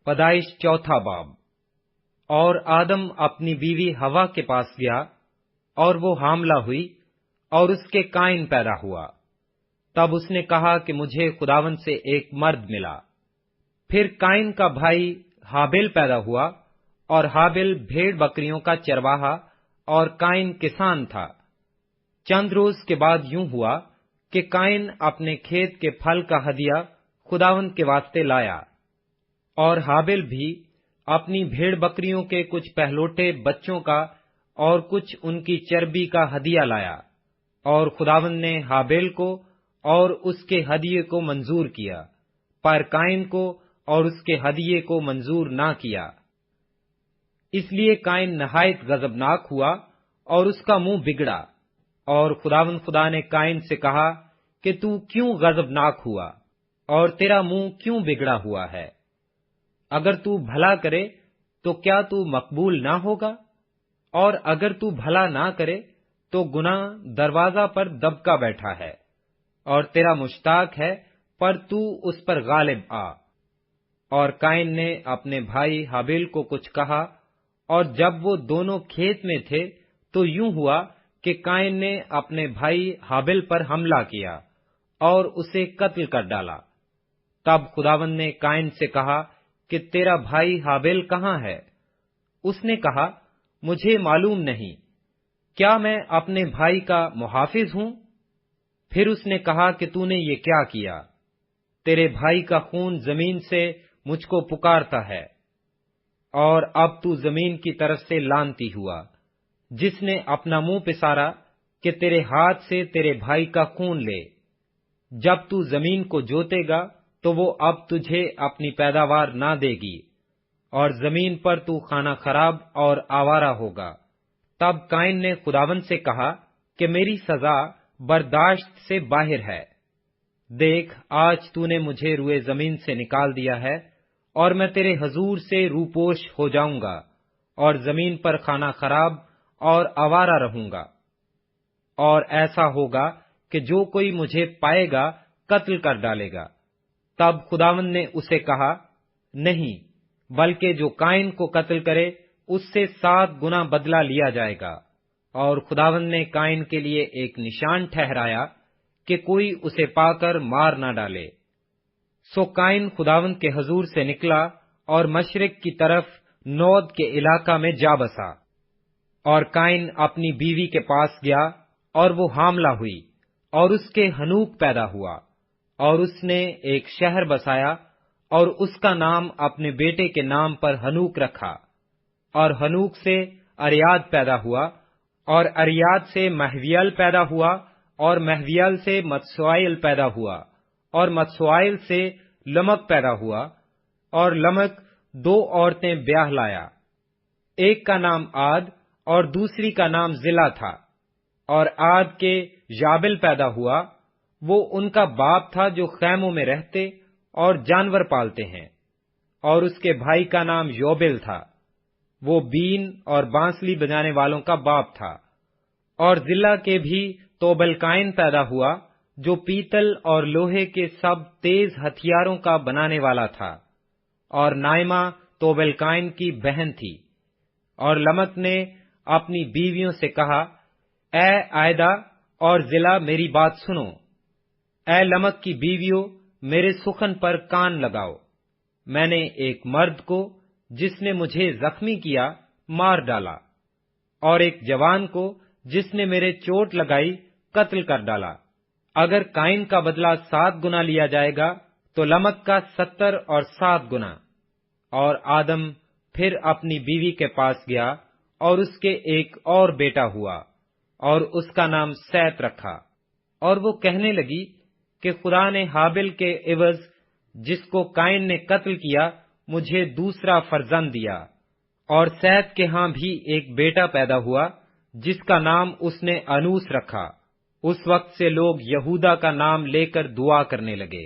پیدائش چوتھا باب۔ اور آدم اپنی بیوی ہوا کے پاس گیا اور وہ حاملہ ہوئی اور اس کے قائن پیدا ہوا۔ تب اس نے کہا کہ مجھے خداوند سے ایک مرد ملا۔ پھر قائن کا بھائی ہابیل پیدا ہوا، اور ہابیل بھیڑ بکریوں کا چرواہا اور قائن کسان تھا۔ چند روز کے بعد یوں ہوا کہ قائن اپنے کھیت کے پھل کا ہدیہ خداوند کے واسطے لایا، اور ہابیل بھی اپنی بھیڑ بکریوں کے کچھ پہلوٹے بچوں کا اور کچھ ان کی چربی کا ہدیہ لایا، اور خداوند نے ہابیل کو اور اس کے ہدیے کو منظور کیا، پر قائن کو اور اس کے ہدیے کو منظور نہ کیا۔ اس لیے قائن نہایت غضبناک ہوا اور اس کا منہ بگڑا، اور خداوند خدا نے قائن سے کہا کہ تو کیوں غضبناک ہوا اور تیرا منہ کیوں بگڑا ہوا ہے؟ اگر تو بھلا کرے تو کیا تو مقبول نہ ہوگا؟ اور اگر تو بھلا نہ کرے تو گناہ دروازہ پر دبکا بیٹھا ہے، اور تیرا مشتاق ہے، پر تو اس پر غالب آ۔ اور قائن نے اپنے بھائی ہابیل کو کچھ کہا، اور جب وہ دونوں کھیت میں تھے تو یوں ہوا کہ قائن نے اپنے بھائی ہابیل پر حملہ کیا اور اسے قتل کر ڈالا۔ تب خداوند نے قائن سے کہا کہ تیرا بھائی ہابیل کہاں ہے؟ اس نے کہا، مجھے معلوم نہیں، کیا میں اپنے بھائی کا محافظ ہوں؟ پھر اس نے کہا کہ تو نے یہ کیا کیا؟ تیرے بھائی کا خون زمین سے مجھ کو پکارتا ہے، اور اب تو زمین کی طرف سے لعنتی ہوا، جس نے اپنا منہ پسارا کہ تیرے ہاتھ سے تیرے بھائی کا خون لے۔ جب تو زمین کو جوتے گا تو وہ اب تجھے اپنی پیداوار نہ دے گی، اور زمین پر تو کھانا خراب اور آوارہ ہوگا۔ تب قائن نے خداوند سے کہا کہ میری سزا برداشت سے باہر ہے۔ دیکھ، آج تو نے مجھے روئے زمین سے نکال دیا ہے، اور میں تیرے حضور سے روپوش ہو جاؤں گا، اور زمین پر کھانا خراب اور آوارہ رہوں گا۔ اور ایسا ہوگا کہ جو کوئی مجھے پائے گا قتل کر ڈالے گا۔ تب خداوند نے اسے کہا، نہیں، بلکہ جو قائن کو قتل کرے اس سے 7 گنا بدلہ لیا جائے گا۔ اور خداوند نے قائن کے لیے ایک نشان ٹھہرایا کہ کوئی اسے پا کر مار نہ ڈالے۔ سو قائن خداوند کے حضور سے نکلا اور مشرق کی طرف نود کے علاقہ میں جا بسا۔ اور قائن اپنی بیوی کے پاس گیا، اور وہ حاملہ ہوئی، اور اس کے ہنوک پیدا ہوا، اور اس نے ایک شہر بسایا، اور اس کا نام اپنے بیٹے کے نام پر ہنوک رکھا۔ اور ہنوک سے اریاد پیدا ہوا، اور اریاد سے مہویل پیدا ہوا، اور مہویل سے متسوائل پیدا ہوا، اور متسوائل سے لمک پیدا ہوا، اور لمک 2 عورتیں بیاہ لایا۔ ایک کا نام عاد اور دوسری کا نام زلا تھا۔ اور عاد کے جابل پیدا ہوا، وہ ان کا باپ تھا جو خیموں میں رہتے اور جانور پالتے ہیں۔ اور اس کے بھائی کا نام یوبل تھا، وہ بین اور بانسلی بجانے والوں کا باپ تھا۔ اور زلا کے بھی توبل قائن پیدا ہوا، جو پیتل اور لوہے کے سب تیز ہتھیاروں کا بنانے والا تھا۔ اور نائمہ توبل قائن کی بہن تھی۔ اور لمک نے اپنی بیویوں سے کہا، اے عائدہ اور زلا، میری بات سنو۔ اے لمک کی بیویوں، میرے سخن پر کان لگاؤ۔ میں نے ایک مرد کو جس نے مجھے زخمی کیا مار ڈالا، اور ایک جوان کو جس نے میرے چوٹ لگائی قتل کر ڈالا۔ اگر قائن کا بدلہ 7 گنا لیا جائے گا تو لمک کا 70 اور 7 گنا۔ اور آدم پھر اپنی بیوی کے پاس گیا، اور اس کے ایک اور بیٹا ہوا، اور اس کا نام سیت رکھا۔ اور وہ کہنے لگی کہ خدا نے ہابیل کے عوض جس کو قائن نے قتل کیا مجھے دوسرا فرزند دیا۔ اور سیت کے ہاں بھی ایک بیٹا پیدا ہوا جس کا نام اس نے انوس رکھا۔ اس وقت سے لوگ یہودا کا نام لے کر دعا کرنے لگے۔